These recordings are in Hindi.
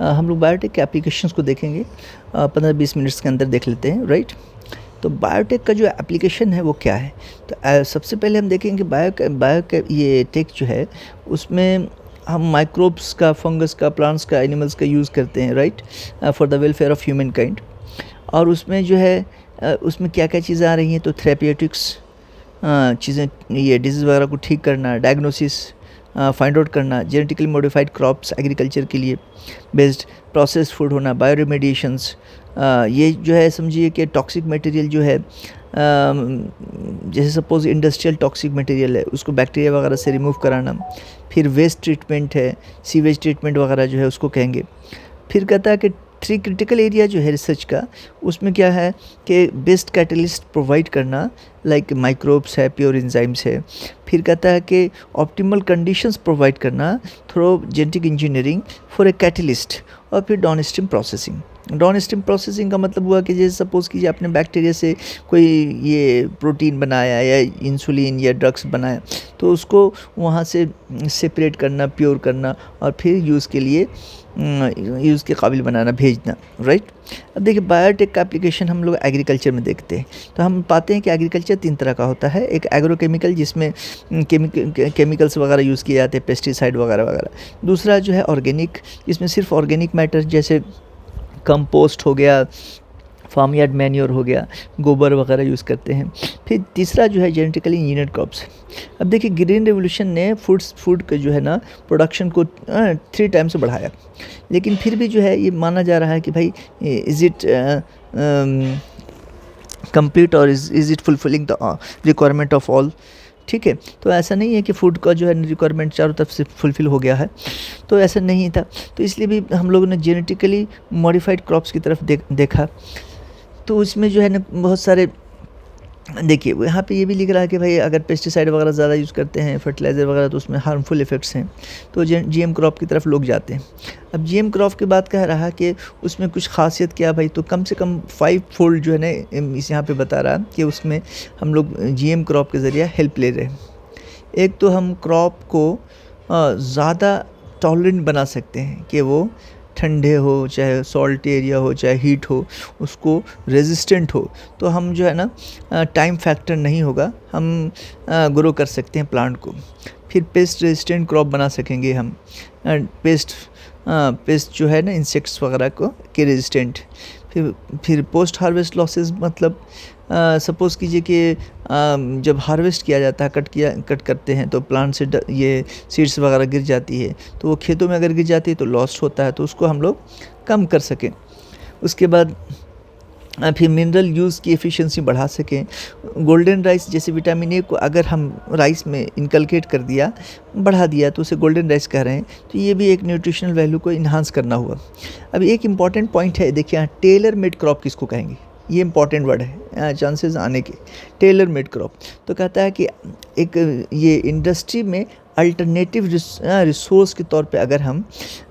हम लोग बायोटेक के एप्लीकेशंस को देखेंगे, 15-20 मिनट्स के अंदर देख लेते हैं, राइट। तो बायोटेक का जो एप्लीकेशन है वो क्या है, तो सबसे पहले हम देखेंगे ये टेक जो है उसमें हम माइक्रोब्स का, फंगस का, प्लांट्स का, एनिमल्स का यूज़ करते हैं, right, for the welfare of human kind. और उसमें जो है उसमें क्या क्या चीज़ें आ रही हैं, तो थेरेप्यूटिक्स चीज़ें, ये डिजीज़ वगैरह को ठीक करना, डायग्नोसिस फाइंड आउट करना, जेनेटिकली मॉडिफाइड क्रॉप्स एग्रीकल्चर के लिए बेस्ड, प्रोसेस फूड होना, बायो रेमेडिएशंस, ये जो है समझिए कि टॉक्सिक मटेरियल जो है, जैसे सपोज़ इंडस्ट्रियल टॉक्सिक मटेरियल है उसको बैक्टीरिया वगैरह से रिमूव कराना। फिर वेस्ट ट्रीटमेंट है, सीवेज ट्रीटमेंट वगैरह जो है उसको कहेंगे। फिर कहता है कि 3 क्रिटिकल एरिया जो है रिसर्च का, उसमें क्या है कि बेस्ट कैटलिस्ट प्रोवाइड करना, लाइक माइक्रोब्स है, प्योर एंजाइम्स है। फिर कहता है कि ऑप्टिमल कंडीशंस प्रोवाइड करना through genetic engineering for a catalyst. और फिर डाउनस्ट्रीम प्रोसेसिंग। डाउनस्ट्रीम प्रोसेसिंग का मतलब हुआ कि जैसे सपोज़ कीजिए आपने बैक्टीरिया से कोई ये प्रोटीन बनाया या इंसुलिन या ड्रग्स बनाया, तो उसको वहाँ से सेपरेट करना, प्योर करना, और फिर यूज़ के लिए यूज़ के काबिल बनाना, भेजना, राइट। अब देखिए बायोटेक का एप्लीकेशन हम लोग एग्रीकल्चर में देखते हैं, तो हम पाते हैं कि एग्रीकल्चर 3 तरह का होता है। एक एग्रोकेमिकल, जिसमें केमिकल्स वगैरह यूज़ किए जाते हैं, पेस्टिसाइड वगैरह वगैरह। दूसरा जो है ऑर्गेनिक, जिसमें सिर्फ ऑर्गेनिक मैटर जैसे कंपोस्ट हो गया, फार्म यार्ड मैन्योर हो गया, गोबर वगैरह यूज़ करते हैं। फिर तीसरा जो है जेनेटिकली इंजीनियर्ड क्रॉप्स। अब देखिए ग्रीन रेवोल्यूशन ने फूड का जो है ना प्रोडक्शन को 3 टाइम्स बढ़ाया, लेकिन फिर भी जो है ये माना जा रहा है कि भाई इज़ इट कंप्लीट और is it fulfilling the requirement of all. ठीक है, तो ऐसा नहीं है कि फूड का जो है रिक्वायरमेंट चारों तरफ से फुलफ़िल हो गया है, तो ऐसा नहीं था। तो इसलिए भी हम लोगों ने जेनेटिकली मॉडिफाइड क्रॉप्स की तरफ देखा। तो उसमें जो है ना बहुत सारे, देखिए यहाँ पे ये भी लिख रहा है कि भाई अगर पेस्टिसाइड वगैरह ज़्यादा यूज़ करते हैं, फर्टिलाइज़र वगैरह, तो उसमें हार्मफुल इफ़ेक्ट्स हैं, तो जीएम क्रॉप की तरफ लोग जाते हैं। अब जीएम क्रॉप की बात कह रहा कि उसमें कुछ खासियत क्या भाई, तो कम से कम 5 फोल्ड जो है ना इस यहाँ पे बता रहा कि उसमें हम लोग जीएम क्रॉप के ज़रिए हेल्प ले रहे हैं। एक तो हम क्रॉप को ज़्यादा टॉलरेंट बना सकते हैं कि वो ठंडे हो, चाहे सॉल्ट एरिया हो, चाहे हीट हो, उसको रेजिस्टेंट हो, तो हम जो है ना टाइम फैक्टर नहीं होगा, हम ग्रो कर सकते हैं प्लांट को। फिर पेस्ट रेजिस्टेंट क्रॉप बना सकेंगे हम, पेस्ट जो है ना इंसेक्ट्स वगैरह को के रेजिस्टेंट। फिर पोस्ट हार्वेस्ट लॉसेस, मतलब सपोज़ कीजिए कि जब हार्वेस्ट किया जाता है, कट करते हैं, तो प्लांट से ये सीड्स वगैरह गिर जाती है, तो वो खेतों में अगर गिर जाती है तो लॉस्ट होता है, तो उसको हम लोग कम कर सकें। उसके बाद फिर मिनरल यूज़ की एफिशिएंसी बढ़ा सकें। गोल्डन राइस जैसे विटामिन ए को अगर हम राइस में इनकलकेट कर दिया, बढ़ा दिया, तो उसे गोल्डन राइस कह रहे हैं, तो ये भी एक न्यूट्रिशनल वैल्यू को इन्हांस करना हुआ। अब एक इम्पॉर्टेंट पॉइंट है, देखिए यहाँ टेलर मेड क्रॉप किसको कहेंगे, ये इंपॉर्टेंट वर्ड है चांसेस आने के। टेलर मेड क्रॉप तो कहता है कि एक ये इंडस्ट्री में अल्टरनेटिव रिसोर्स के तौर पे अगर हम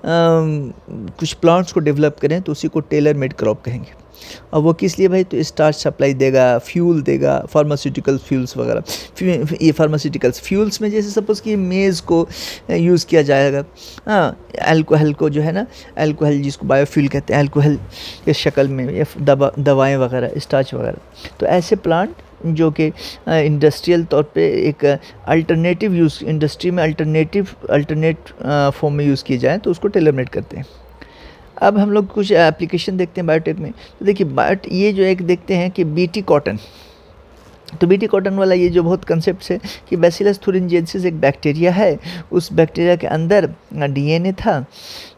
कुछ प्लांट्स को डेवलप करें तो उसी को टेलर मेड क्रॉप कहेंगे। और वो किस लिए भाई, तो स्टार्च सप्लाई देगा, फ्यूल देगा, फार्मास्यूटिकल फ्यूल्स वगैरह। ये फार्मास्यूटिकल्स फ्यूल्स में जैसे सपोज़ कि मेज़ को यूज़ किया जाएगा, अल्कोहल को जो है ना, अल्कोहल जिसको बायोफ्यूल कहते हैं, अल्कोहल के शक्ल में, या दवाएँ वगैरह, स्टार्च वगैरह। तो ऐसे प्लांट जो कि इंडस्ट्रियल तौर पे एक अल्टरनेटिव यूज़, इंडस्ट्री में अल्टरनेट फॉर्म में यूज़ किए जाएँ, तो उसको टेलर मेड करते हैं। अब हम लोग कुछ एप्लीकेशन देखते हैं बायोटेक में, तो देखिए ये जो एक देखते हैं कि बीटी कॉटन। तो बीटी कॉटन वाला ये जो बहुत कंसेप्ट है कि बैसिलस thuringiensis एक बैक्टीरिया है, उस बैक्टीरिया के अंदर डीएनए था।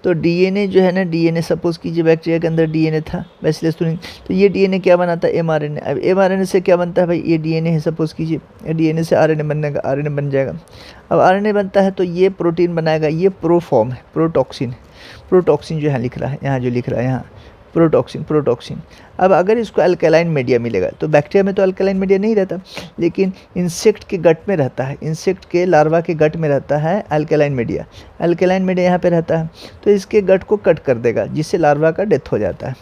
तो डीएनए जो है ना, डीएनए सपोज़ कीजिए बैक्टीरिया के अंदर डीएनए था, बैसिलस thuringiensis, तो ये डीएनए क्या बनाता है, एमआरएनए। अब एमआरएनए से क्या बनता है भाई, ये डीएनए है, सपोज़ कीजिए डीएनए से आरएनए बनने का, आरएनए बन जाएगा। अब आरएनए बनता है तो ये प्रोटीन बनाएगा, ये प्रो फॉर्म है, प्रोटॉक्सिन जो यहाँ लिख रहा है, यहाँ जो लिख रहा है यहाँ प्रोटॉक्सिन। अब अगर इसको अल्कलाइन मीडिया मिलेगा, तो बैक्टीरिया में तो अल्कलाइन मीडिया नहीं रहता, लेकिन इंसेक्ट के गट में रहता है, इंसेक्ट के लार्वा के गट में रहता है अल्कलाइन मीडिया। अल्कलाइन मीडिया यहाँ पे रहता है, तो इसके गट को कट कर देगा, जिससे लार्वा का डेथ हो जाता है।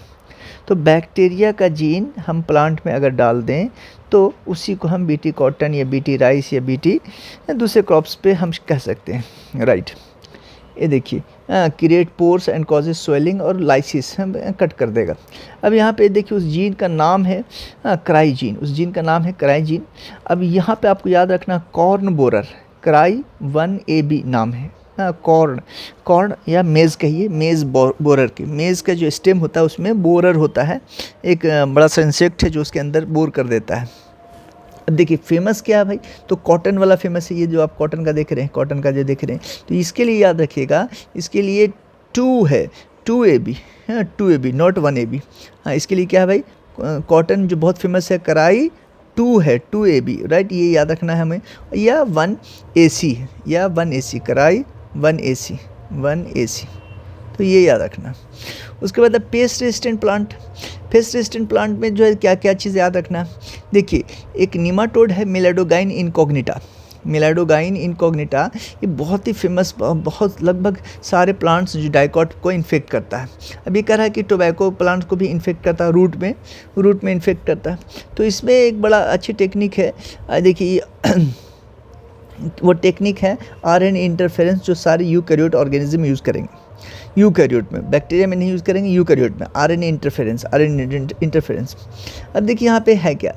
तो बैक्टीरिया का जीन हम प्लांट में अगर डाल दें, तो उसी को हम बीटी कॉटन या बीटी राइस या बीटी दूसरे क्रॉप्स पे हम कह सकते हैं, राइट। ये देखिए create pores and causes swelling और लाइसिस कट कर देगा। अब यहाँ पे देखिए उस जीन का नाम है क्राई जीन, उस जीन का नाम है क्राई जीन। अब यहाँ पे आपको याद रखना कॉर्न बोरर, क्राई 1AB नाम है। कॉर्न या मेज़ कहिए, मेज़ बोरर की, मेज़ का जो स्टेम होता है उसमें बोरर होता है, एक बड़ा सा इंसेक्ट है जो उसके अंदर बोर कर देता है। अब देखिए फेमस क्या है भाई, तो कॉटन वाला फेमस है, ये जो आप कॉटन का देख रहे हैं, कॉटन का जो देख रहे हैं, तो इसके लिए याद रखिएगा, इसके लिए 2 है, 2AB, हाँ 2AB नॉट 1AB। हाँ इसके लिए क्या है भाई, कॉटन जो बहुत फेमस है कराई 2 है, 2AB राइट, ये याद रखना है हमें, या 1AC है, या 1AC कराई 1AC, तो ये याद रखना। उसके बाद pest resistant plant, pest resistant plant में जो है क्या क्या चीज़ याद रखना। देखिए एक निमाटोड है मिलाडोगाइन इनकॉग्निटा, मिलाडोगाइन इनकॉग्निटा, ये बहुत ही फेमस, बहुत लगभग सारे प्लांट्स जो डाइकॉट को इन्फेक्ट करता है। अब ये कह रहा है कि टोबैको प्लांट्स को भी इन्फेक्ट करता है, रूट में इन्फेक्ट करता है। तो इसमें एक बड़ा अच्छी टेक्निक है, देखिए वो टेक्निक है आरएनए इंटरफेरेंस, जो सारे यूकैरियोट ऑर्गेनिज्म यूज़ करेंगे, यूकैरियोट में, बैक्टीरिया में नहीं यूज़ करेंगे, यूकैरियोट में आरएनए इंटरफेरेंस। अब देखिए यहाँ पे है क्या,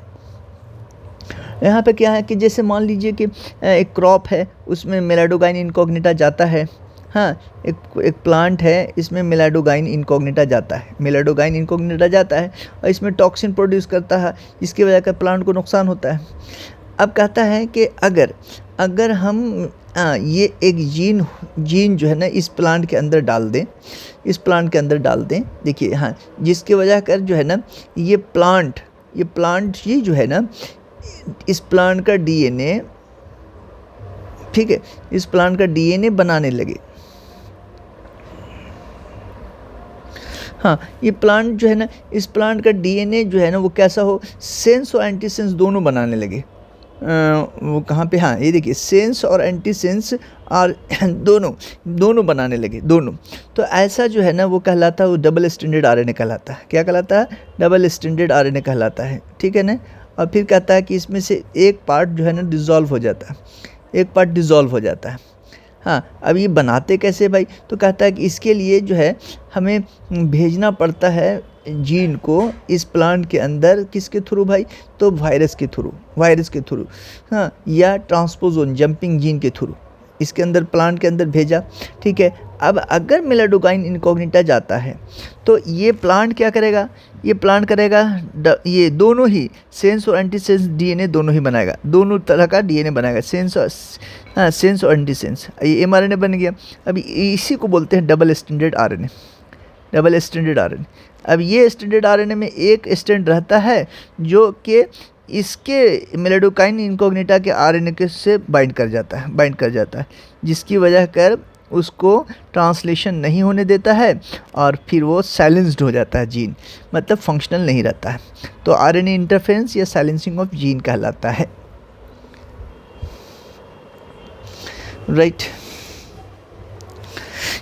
यहाँ पे क्या है कि जैसे मान लीजिए कि एक क्रॉप है उसमें मिलाडोगाइन इनकॉग्निटा जाता है, हाँ एक प्लांट है इसमें मिलाडोगाइन इनकॉग्निटा जाता है, मिलाडोगाइन इनकॉग्निटा जाता है और इसमें टॉक्सिन प्रोड्यूस करता है, जिसकी वजह से प्लांट को नुकसान होता है। अब कहता है कि अगर हम ये एक जीन जो है ना इस प्लांट के अंदर डाल दें, इस प्लांट के अंदर डाल दें, देखिए हाँ, जिसकी वजह कर जो है ना ये प्लांट ये जो है ना इस प्लांट का डीएनए, ठीक है, इस प्लांट का डीएनए बनाने लगे। हाँ ये प्लांट जो है ना, इस प्लांट का डीएनए जो है ना वो कैसा हो, सेंस और एंटीसेंस दोनों बनाने लगे। वो कहाँ पे, हाँ ये देखिए सेंस और एंटीसेंस और दोनों बनाने लगे, दोनों। तो ऐसा जो है ना वो कहलाता है, वो डबल स्टैंडर्ड आरएनए कहलाता है। क्या कहलाता है, डबल स्टैंडर्ड आरएनए कहलाता है, ठीक है ना। और फिर कहता है कि इसमें से एक पार्ट जो है ना डिज़ोल्व हो जाता है, एक पार्ट डिज़ोल्व हो जाता है। हाँ अब ये बनाते कैसे भाई, तो कहता है कि इसके लिए जो है हमें भेजना पड़ता है जीन को इस प्लांट के अंदर, किसके थ्रू भाई, तो वायरस के थ्रू, हाँ, या ट्रांसपोजोन जंपिंग जीन के थ्रू इसके अंदर, प्लांट के अंदर भेजा, ठीक है। अब अगर मिलाडोगाइन इनकॉग्निटा जाता है तो ये प्लांट क्या करेगा, ये प्लांट करेगा ये दोनों ही सेंस और एंटीसेंस डीएनए दोनों ही बनाएगा, दोनों तरह का डीएनए बनाएगा, सेंस और एंटीसेंस, ये एमआरएनए बन गया। अब इसी को बोलते हैं double standard RNA, double standard RNA. अब ये स्टैंडर्ड आरएनए में एक स्ट्रैंड रहता है जो कि इसके मिलाडोगाइन इनकॉग्निटा के आरएनए के से बाइंड कर जाता है, जिसकी वजह कर उसको ट्रांसलेशन नहीं होने देता है और फिर वो साइलेंस्ड हो जाता है जीन, मतलब फंक्शनल नहीं रहता है। तो आरएनए इंटरफेरेंस या साइलेंसिंग ऑफ जीन कहलाता है, राइट।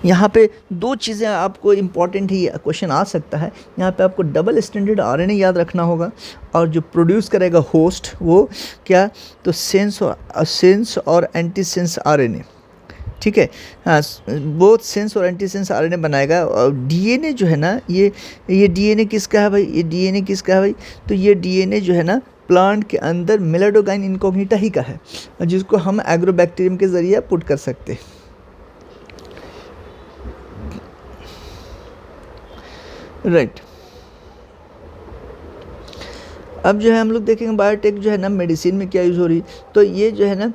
यहाँ पे 2 चीज़ें आपको इम्पॉर्टेंट ही क्वेश्चन आ सकता है। यहाँ पे आपको डबल स्टैंडर्ड आरएनए याद रखना होगा और जो प्रोड्यूस करेगा होस्ट वो क्या, तो सेंस और एंटीसेंस आरएनए, ठीक है। हाँ बोथ सेंस और एंटीसेंस आरएनए बनाएगा। और डीएनए जो है ना ये डीएनए किसका है भाई, ये डीएनए किसका है भाई, तो ये डीएनए जो है ना प्लांट के अंदर मिलाडोगाइन इनकॉग्निटा ही का है, जिसको हम एग्रोबैक्टीरियम के ज़रिए पुट कर सकते हैं, राइट। अब जो है हम लोग देखेंगे बायोटेक जो है ना मेडिसिन में क्या यूज़ हो रही है। तो ये जो है ना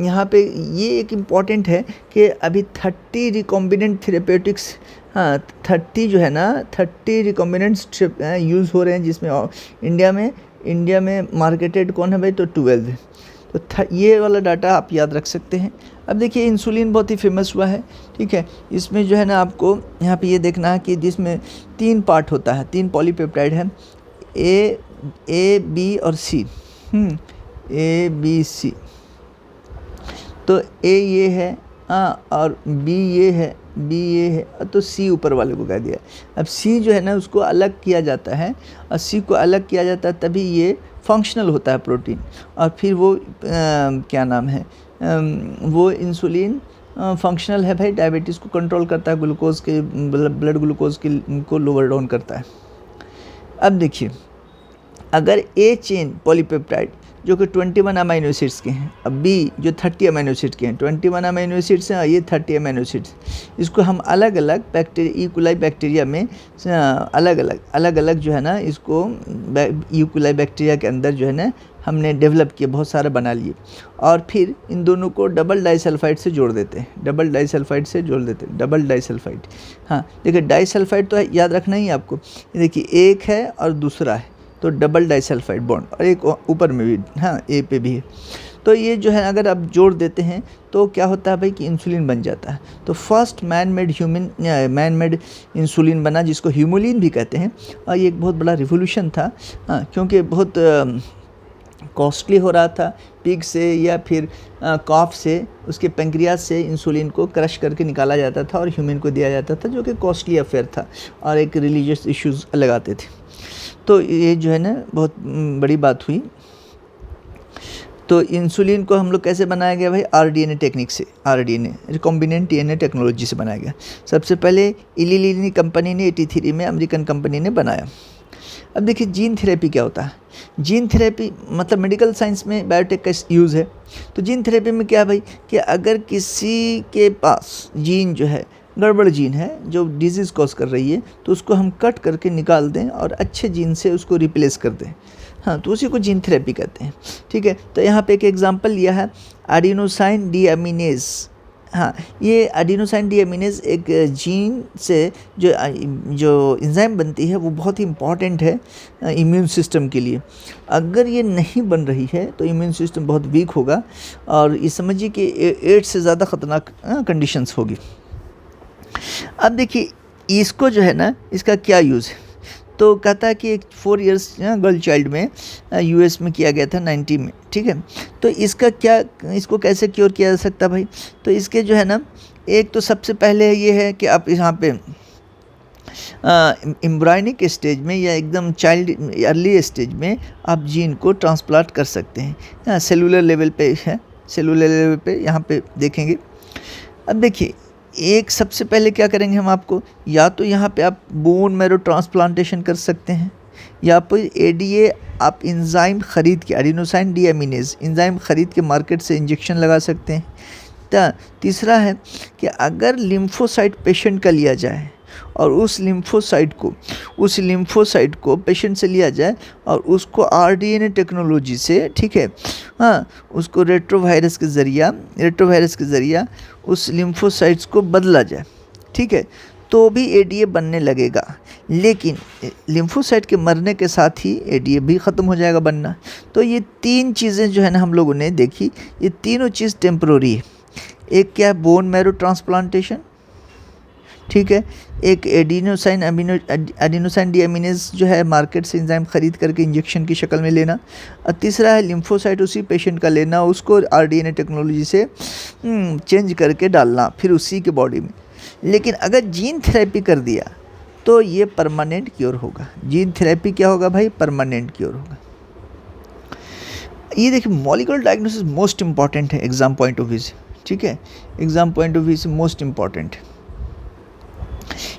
यहाँ पे ये एक इम्पॉर्टेंट है कि अभी 30 रिकॉम्बिनेंट थेरेपेटिक्स, हाँ 30 जो है ना 30 रिकॉम्बिनेंट्स यूज़ हो रहे हैं, जिसमें इंडिया में मार्केटेड कौन है भाई, तो 12 है। तो ये वाला डाटा आप याद रख सकते हैं। अब देखिए इंसुलिन बहुत ही फेमस हुआ है, ठीक है। इसमें जो है ना आपको यहाँ पे ये देखना है कि जिसमें 3 पार्ट होता है, 3 पॉलीपेप्टाइड है, ए बी और सी, ABC। तो ए ये है और बी ये है तो सी ऊपर वाले को कह दिया। अब सी जो है ना उसको अलग किया जाता है, और सी को अलग किया जाता है तभी ये फंक्शनल होता है प्रोटीन, और फिर वो क्या नाम है वो इंसुलिन फंक्शनल है भाई, डायबिटीज़ को कंट्रोल करता है, ग्लूकोज के ब्लड ग्लूकोज को लोअर डाउन करता है। अब देखिए, अगर ए चेन पॉलीपेप्टाइड जो कि 21 अमीनो एसिड्स के हैं, अब बी जो 30 अमीनो एसिड्स के हैं, 21 अमीनो एसिड्स हैं और ये 30 अमीनो एसिड्स, इसको हम अलग अलग बैक्टीरिया, ई. बैक्टीरिया में अलग अलग जो है ना, इसको ई. बैक्टीरिया के अंदर जो है ना हमने डेवलप किए, बहुत सारे बना लिए, और फिर इन दोनों को डबल डाइसल्फाइड से जोड़ देते हैं, डबल डाइसल्फाइड से जोड़ देते हैं, डबल डाइसल्फाइड। हाँ देखिए, डाइसल्फाइड तो याद रखना ही आपको, देखिए एक है और दूसरा है, तो डबल डाइसल्फाइड बॉन्ड, और एक ऊपर में भी, हाँ ए पे भी है। तो ये जो है अगर आप जोड़ देते हैं तो क्या होता है भाई कि इंसुलिन बन जाता है। तो फर्स्ट मैन मेड इंसुलिन बना, जिसको ह्यूमोलिन भी कहते हैं, और ये एक बहुत बड़ा रिवोल्यूशन था। हाँ, क्योंकि बहुत कॉस्टली हो रहा था, पिग से या फिर कॉफ से, उसके पेंक्रियाज से इंसुलिन को क्रश करके निकाला जाता था और ह्यूमन को दिया जाता था, जो कि कॉस्टली अफेयर था और एक रिलीजियस इश्यूज़ अलग आते थे। तो ये जो है ना बहुत बड़ी बात हुई। तो इंसुलिन को हम लोग कैसे बनाया गया भाई, आरडीएनए टेक्निक से, आरडीएनए रिकॉम्बिनेंट डीएनए टेक्नोलॉजी से बनाया गया। सबसे पहले इली लिली कंपनी ने 83 में, अमेरिकन कंपनी ने बनाया। अब देखिए जीन थेरेपी क्या होता है। जीन थेरेपी मतलब मेडिकल साइंस में बायोटेक का यूज़ है। तो जीन थेरेपी में क्या भाई कि अगर किसी के पास जीन जो है, गड़बड़ जीन है जो डिजीज़ कॉज कर रही है, तो उसको हम कट करके निकाल दें और अच्छे जीन से उसको रिप्लेस कर दें। हाँ, तो उसी को जीन थेरेपी कहते हैं। ठीक है, तो यहाँ पे एक एग्जांपल लिया है, एडिनोसाइन डीएमिनेज। हाँ, ये एडिनोसाइन डीएमिनेज एक जीन से जो एंजाइम बनती है, वो बहुत ही इम्पॉर्टेंट है इम्यून सिस्टम के लिए। अगर ये नहीं बन रही है तो इम्यून सिस्टम बहुत वीक होगा, और ये समझिए कि एड्स से ज़्यादा ख़तरनाक कंडीशंस होगी। अब देखिए इसको जो है ना, इसका क्या यूज़ है, तो कहता है कि एक 4 इयर्स गर्ल चाइल्ड में यूएस में किया गया था 90 में। ठीक है, तो इसका क्या, इसको कैसे क्योर किया जा सकता भाई, तो इसके जो है ना, एक तो सबसे पहले ये है कि आप यहाँ पे एम्ब्रायनिक स्टेज में या एकदम चाइल्ड अर्ली स्टेज में आप जीन को ट्रांसप्लांट कर सकते हैं। सेलुलर लेवल पे है, सेलुलर लेवल पे यहाँ पे देखेंगे। अब देखिए एक सबसे पहले क्या करेंगे हम, आपको या तो यहाँ पे आप बोन मैरो ट्रांसप्लांटेशन कर सकते हैं, या फिर एडीए आप इंजाइम ख़रीद के, एडिनोसाइन डीएमिनेज इंजाइम ख़रीद के मार्केट से इंजेक्शन लगा सकते हैं। तीसरा है कि अगर लिम्फोसाइट पेशेंट का लिया जाए और उस लिम्फोसाइट को पेशेंट से लिया जाए और उसको आरडीएनए टेक्नोलॉजी से, ठीक है, हाँ, उसको रेट्रोवायरस के ज़रिया उस लिम्फोसाइट्स को बदला जाए, ठीक है, तो भी एडीए बनने लगेगा। लेकिन लिम्फोसाइट के मरने के साथ ही एडीए भी ख़त्म हो जाएगा बनना। तो ये 3 चीज़ें जो है ना हम लोगों ने देखी, ये तीनों चीज़ टेम्प्रोरी है। एक क्या है, बोन मैरो ट्रांसप्लांटेशन, ठीक है, एक एडिनोसाइन डीएमिनेज जो है मार्केट से एंजाइम ख़रीद करके इंजेक्शन की शक्ल में लेना, और तीसरा है लिम्फोसाइट उसी पेशेंट का लेना, उसको आरडीएनए टेक्नोलॉजी से चेंज करके डालना फिर उसी के बॉडी में। लेकिन अगर जीन थेरेपी कर दिया तो ये परमानेंट क्योर होगा। जीन थेरेपी क्या होगा भाई, परमानेंट क्योर होगा। ये देखिए मॉलिक्यूलर डायग्नोसिस मोस्ट इंपॉर्टेंट है एग्ज़ाम पॉइंट ऑफ व्यू से, ठीक है, एग्ज़ाम पॉइंट ऑफ व्यू से मोस्ट इंपॉर्टेंट है।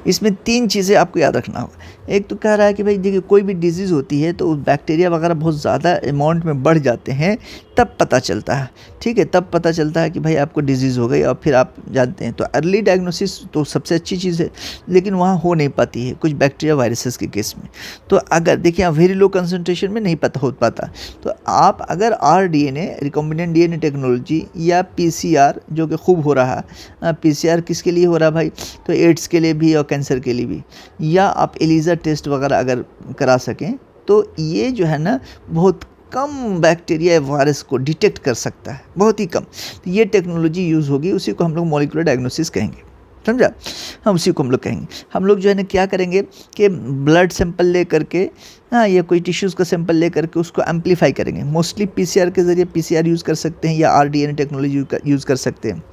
इसमें 3 चीज़ें आपको याद रखना होगा। एक तो कह रहा है कि भाई देखिए कोई भी डिजीज़ होती है तो बैक्टीरिया वगैरह बहुत ज़्यादा अमाउंट में बढ़ जाते हैं, तब पता चलता है, ठीक है, तब पता चलता है कि भाई आपको डिजीज़ हो गई और फिर आप जानते हैं। तो अर्ली डायग्नोसिस तो सबसे अच्छी चीज़ है, लेकिन वहाँ हो नहीं पाती है कुछ बैक्टीरिया वायरसेस के केस में। तो अगर देखिए आप वेरी लो कंसंट्रेशन में नहीं पता हो पाता, तो आप अगर आरडीएनए रिकॉम्बिनेंट डीएनए टेक्नोलॉजी या पीसीआर जो कि खूब हो रहा है, पीसीआर किसके लिए हो रहा है भाई, तो एड्स के लिए भी और कैंसर के लिए भी, या आप एलिजा टेस्ट वगैरह अगर करा सकें, तो ये जो है ना बहुत कम बैक्टीरिया वायरस को डिटेक्ट कर सकता है, बहुत ही कम। तो ये टेक्नोलॉजी यूज़ होगी, उसी को हम लोग मॉलिक्यूलर डायग्नोसिस कहेंगे, समझा। हम उसी को हम लोग कहेंगे। हम लोग जो है ना क्या करेंगे कि ब्लड सैंपल ले करके, हाँ, या कोई टिश्यूज़ का सैंपल ले करके उसको एम्पलीफाई करेंगे। मोस्टली पीसीआर के ज़रिए पीसीआर यूज़ कर सकते हैं या आरडीएनए टेक्नोलॉजी यूज़ कर सकते हैं।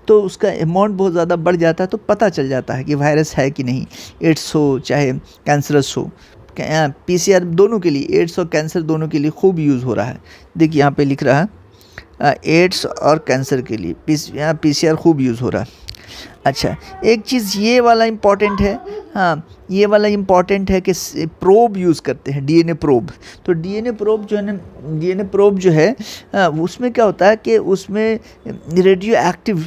तो उसका अमाउंट बहुत ज़्यादा बढ़ जाता है, तो पता चल जाता है कि वायरस है कि नहीं, एड्स हो चाहे कैंसरस हो। पीसीआर दोनों के लिए, एड्स और कैंसर दोनों के लिए खूब यूज़ हो रहा है। देखिए यहाँ पे लिख रहा है एड्स और कैंसर के लिए PCR खूब यूज़ हो रहा है। अच्छा, एक चीज़ ये वाला इम्पॉर्टेंट है, हाँ ये वाला इम्पॉर्टेंट है कि प्रोब यूज़ करते हैं, DNA प्रोब। तो DNA प्रोब जो है ना, DNA प्रोब जो है उसमें क्या होता है कि उसमें रेडियो एक्टिव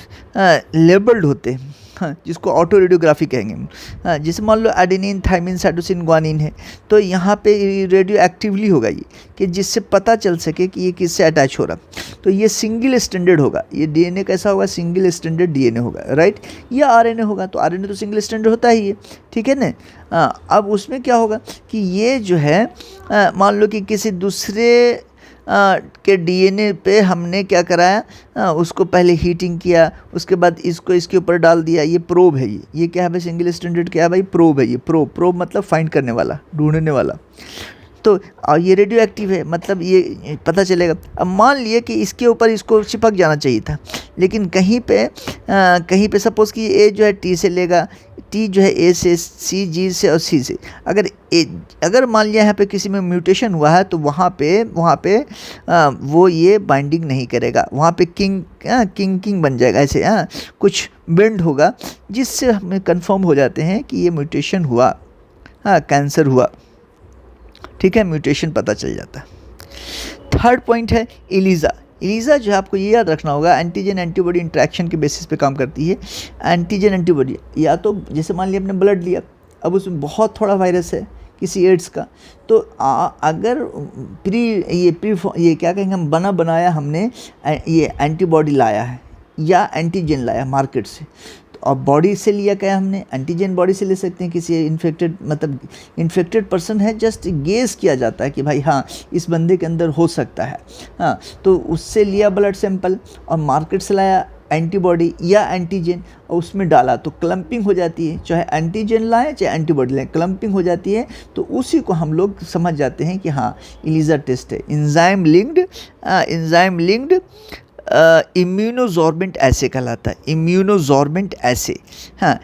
लेबल्ड होते हैं, हाँ जिसको ऑटो रेडियोग्राफी कहेंगे हम। हाँ जैसे मान लो एडेनिन, थाइमिन, साइटोसिन, ग्वानिन है, तो यहाँ पे रेडियो एक्टिवली होगा ये, कि जिससे पता चल सके कि ये किससे अटैच हो रहा। तो ये सिंगल स्टैंडर्ड होगा, ये DNA कैसा होगा, सिंगल स्टैंडर्ड DNA होगा, राइट। या RNA होगा, तो RNA तो सिंगल स्टैंडर्ड होता ही है, ठीक है ना। अब उसमें क्या होगा कि ये जो है मान लो कि किसी दूसरे के DNA पे हमने क्या कराया, उसको पहले हीटिंग किया, उसके बाद इसको इसके ऊपर डाल दिया। ये प्रोब है, ये क्या है भाई, सिंगल स्टैंडर्ड क्या है भाई, प्रोब है। ये प्रोब मतलब फाइंड करने वाला, ढूंढने वाला। तो ये रेडियो एक्टिव है, मतलब ये पता चलेगा। अब मान लिए कि इसके ऊपर इसको चिपक जाना चाहिए था, लेकिन कहीं पे सपोज़ कि ए जो है T से लेगा, T जो है A से, C G से और C से। अगर मान लिया यहाँ पे किसी में म्यूटेशन हुआ है, तो वहाँ पे वो ये बाइंडिंग नहीं करेगा, वहाँ पे किंग बन जाएगा ऐसे, कुछ बेंड होगा, जिससे हमें कंफर्म हो जाते हैं कि ये म्यूटेशन हुआ, कैंसर हुआ, ठीक है, म्यूटेशन पता चल जाता है। थर्ड पॉइंट है ELISA जो है, आपको ये याद रखना होगा, एंटीजन एंटीबॉडी इंटरेक्शन के बेसिस पे काम करती है। एंटीजन एंटीबॉडी, या तो जैसे मान लिया आपने ब्लड लिया, अब उसमें बहुत थोड़ा वायरस है किसी एड्स का, तो अगर ये क्या कहेंगे हम, बनाया हमने ये एंटीबॉडी लाया है या एंटीजन लाया मार्केट से, और बॉडी से लिया क्या हमने, एंटीजन बॉडी से ले सकते हैं। किसी इन्फेक्टेड पर्सन है, जस्ट गेस किया जाता है कि भाई हाँ इस बंदे के अंदर हो सकता है, हाँ तो उससे लिया ब्लड सैंपल, और मार्केट से लाया एंटीबॉडी या एंटीजन और उसमें डाला, तो क्लम्पिंग हो जाती है। चाहे एंटीजन लाएं चाहे एंटीबॉडी लाएं, क्लम्पिंग हो जाती है। तो उसी को हम लोग समझ जाते हैं कि हाँ ELISA टेस्ट है, इंजाइम लिंक्ड इम्यूनोजॉर्बेंट ऐसे कहलाता है, इम्यूनोजॉर्बेंट ऐसे। हाँ,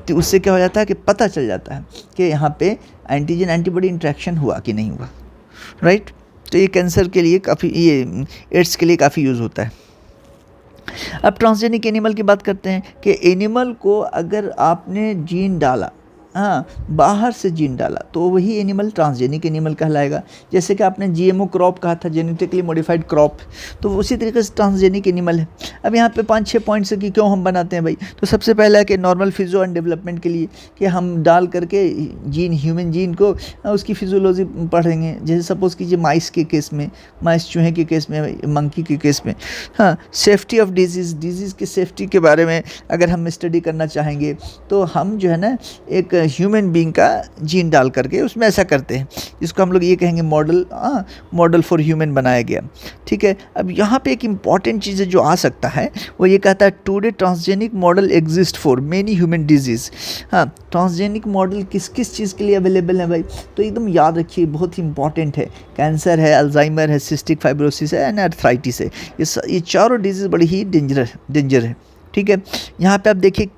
तो उससे क्या हो जाता है कि पता चल जाता है कि यहाँ पे एंटीजन एंटीबॉडी इंट्रैक्शन हुआ कि नहीं हुआ, राइट। तो ये कैंसर के लिए काफ़ी, ये एड्स के लिए काफ़ी यूज़ होता है। अब ट्रांसजेनिक एनिमल की बात करते हैं कि एनिमल को अगर आपने जीन डाला, हाँ बाहर से जीन डाला, तो वही एनिमल ट्रांसजेनिक एनिमल कहलाएगा। जैसे कि आपने GMO क्रॉप कहा था, जेनेटिकली मॉडिफाइड क्रॉप, तो उसी तरीके से ट्रांसजेनिक एनिमल है। अब यहाँ पे 5-6 पॉइंट्स है कि क्यों हम बनाते हैं भाई। तो सबसे पहला है कि नॉर्मल फिजियो एंड डेवलपमेंट के लिए, कि हम डाल करके ह्यूमन जीन को उसकी फिजियोलॉजी पढ़ेंगे। जैसे सपोज़ कीजिए माइस के केस में, चूहे के केस में, मंकी के केस में, हाँ सेफ्टी ऑफ डिजीज़ के सेफ्टी के बारे में अगर हम स्टडी करना चाहेंगे, तो हम जो है ना एक ह्यूमन बीइंग का जीन डाल करके उसमें ऐसा करते हैं, जिसको हम लोग ये कहेंगे मॉडल फॉर ह्यूमन बनाया गया, ठीक है। अब यहाँ पे एक इम्पॉर्टेंट चीज़ जो आ सकता है वो ये कहता है, today transgenic model exist for many human disease. हाँ, ट्रांसजेनिक मॉडल किस किस चीज़ के लिए अवेलेबल है भाई, तो एकदम याद रखिए, बहुत ही इंपॉर्टेंट है। कैंसर है, अल्जाइमर है, सिस्टिक फाइब्रोसिस है एंड आर्थराइटिस है। ये चारों डिजीज़ बड़ी ही डेंजर है, ठीक है। यहाँ पे आप देखिए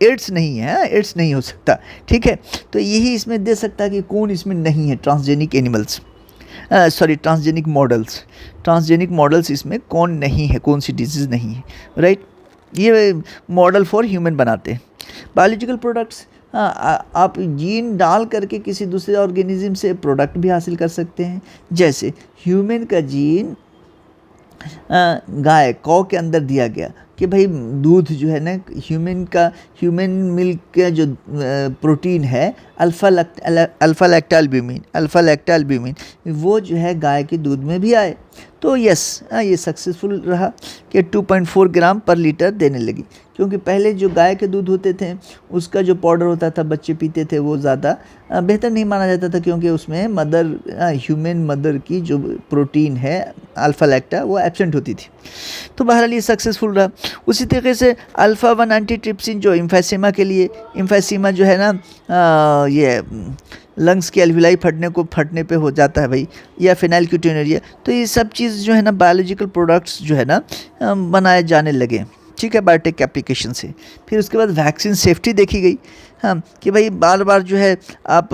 एड्स नहीं है, एड्स नहीं हो सकता, ठीक है। तो यही इसमें दे सकता है कि कौन इसमें नहीं है, ट्रांसजेनिक एनिमल्स, ट्रांसजेनिक मॉडल्स इसमें कौन नहीं है, कौन सी डिजीज़ नहीं है, राइट। ये मॉडल फॉर ह्यूमन बनाते हैं। बायोलॉजिकल प्रोडक्ट्स, आप जीन डाल करके किसी दूसरे ऑर्गेनिज्म से प्रोडक्ट भी हासिल कर सकते हैं। जैसे ह्यूमन का जीन गाय कौ के अंदर दिया गया कि भाई दूध जो है ना, ह्यूमन मिल्क का जो प्रोटीन है अल्फा लैक्टोअल्ब्यूमिन, वो जो है गाय के दूध में भी आए। तो यस, ये सक्सेसफुल रहा कि 2.4 ग्राम पर लीटर देने लगी, क्योंकि पहले जो गाय के दूध होते थे उसका जो पाउडर होता था बच्चे पीते थे, वो ज़्यादा बेहतर नहीं माना जाता था, क्योंकि उसमें ह्यूमन मदर की जो प्रोटीन है अल्फा लैक्टा वो एब्सेंट होती थी। तो बहरहाल ये सक्सेसफुल रहा। उसी तरीके से अल्फा-1 एंटीट्रिप्सिन जो इम्फेसिमा के लिए, इम्फेसिमा जो है ना ये लंग्स की एल्विलाई फटने पे हो जाता है भाई, या फिनाइलक्यूटिनुरिया। तो ये सब चीज़ जो है ना बायोलॉजिकल प्रोडक्ट्स जो है ना बनाए जाने लगे, ठीक है, बायोटेक एप्लीकेशन से। फिर उसके बाद वैक्सीन सेफ्टी देखी गई, हाँ, कि भाई बार बार जो है आप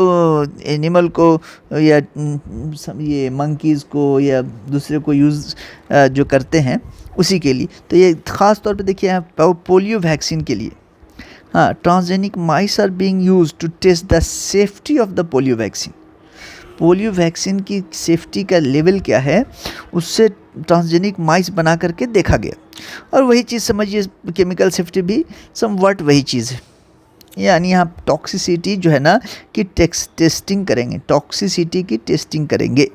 एनिमल को या ये मंकीज़ को या दूसरे को यूज़ जो करते हैं उसी के लिए। तो ये ख़ास तौर पे देखिए यहाँ पोलियो वैक्सीन के लिए, हाँ, transgenic mice are being used to test the safety of the polio vaccine. Polio vaccine की सेफ्टी का लेवल क्या है उससे ट्रांसजेनिक माइस बना करके देखा गया, और वही चीज़ समझिए केमिकल सेफ्टी भी समवट वही चीज़ है। यानी यहाँ टॉक्सिसिटी जो है ना कि टेस्टिंग करेंगे, टॉक्सिसिटी की टेस्टिंग करेंगे।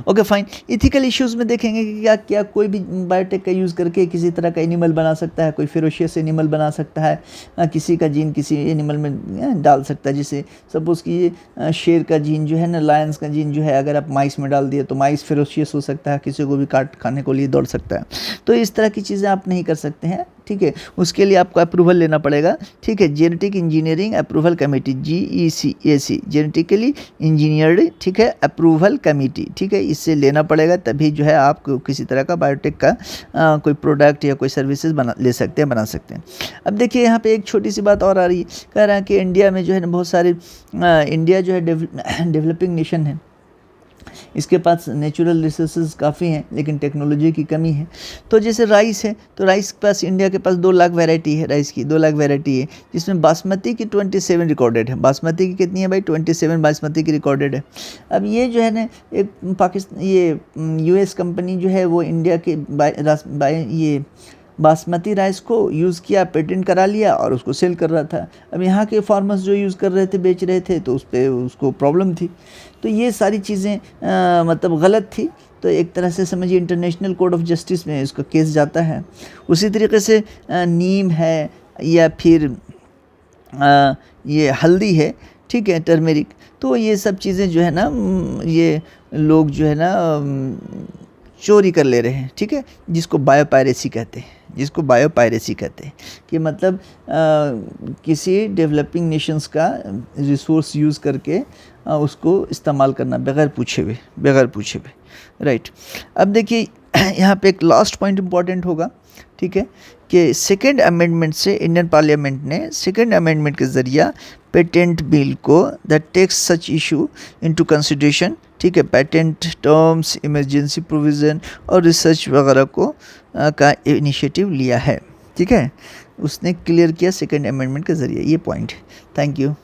Okay fine. इथिकल इश्यूज़ में देखेंगे कि क्या क्या कोई भी बायोटेक का यूज़ करके किसी तरह का एनिमल बना सकता है, कोई फेरोशियस एनिमल बना सकता है, किसी का जीन किसी एनिमल में डाल सकता है। जैसे सपोज़ कि ये शेर का जीन जो है ना, लायंस का जीन जो है, अगर आप माइस में डाल दिए तो माइस फेरोशियस हो सकता है, किसी को भी काट खाने को लिए दौड़ सकता है। तो इस तरह की चीज़ें आप नहीं कर सकते हैं, ठीक है। उसके लिए आपको अप्रूवल लेना पड़ेगा, ठीक है। Genetic engineering approval committee, GECAC, genetically engineered, ठीक है, अप्रूवल कमेटी, ठीक है, इससे लेना पड़ेगा, तभी जो है आप किसी तरह का बायोटेक का कोई प्रोडक्ट या कोई सर्विसेज ले सकते हैं, बना सकते हैं। अब देखिए यहाँ पे एक छोटी सी बात और आ रही है, कह रहा है कि इंडिया में जो है ना बहुत सारे इंडिया जो है डेवलपिंग नेशन है, इसके पास नेचुरल रिसोर्सेज काफ़ी हैं लेकिन टेक्नोलॉजी की कमी है। तो जैसे राइस है, तो राइस के पास इंडिया के पास 2 लाख वैरायटी है, राइस की 2 लाख वैरायटी है, जिसमें बासमती की 27 रिकॉर्डेड है। बासमती की कितनी है भाई? 27 बासमती की रिकॉर्डेड है। अब ये जो है ना एक पाकिस्तान, ये US कंपनी जो है वो इंडिया के ये बासमती राइस को यूज़ किया, पेटेंट करा लिया और उसको सेल कर रहा था। अब यहाँ के फार्मर्स जो यूज़ कर रहे थे, बेच रहे थे, तो उस पर उसको प्रॉब्लम थी। तो ये सारी चीज़ें मतलब गलत थी। तो एक तरह से समझिए इंटरनेशनल कोर्ट ऑफ जस्टिस में इसका केस जाता है। उसी तरीके से नीम है या फिर ये हल्दी है, ठीक है, टर्मेरिक, तो ये सब चीज़ें जो है ना ये लोग जो है ना चोरी कर ले रहे हैं, ठीक है, जिसको बायोपायरेसी कहते हैं, जिसको बायोपायरेसी कहते हैं कि मतलब किसी डेवलपिंग नेशंस का रिसोर्स यूज़ करके उसको इस्तेमाल करना बगैर पूछे हुए, राइट। अब देखिए यहाँ पे एक लास्ट पॉइंट इम्पॉर्टेंट होगा, ठीक है, कि सेकेंड अमेंडमेंट से इंडियन पार्लियामेंट ने सेकेंड अमेंडमेंट के ज़रिए पेटेंट बिल को that takes such issue into consideration, ठीक है, पेटेंट टर्म्स, इमरजेंसी प्रोविज़न और रिसर्च वगैरह को का इनिशिएटिव लिया है, ठीक है, उसने क्लियर किया सेकेंड अमेंडमेंट के ज़रिए। ये पॉइंट है। Thank you.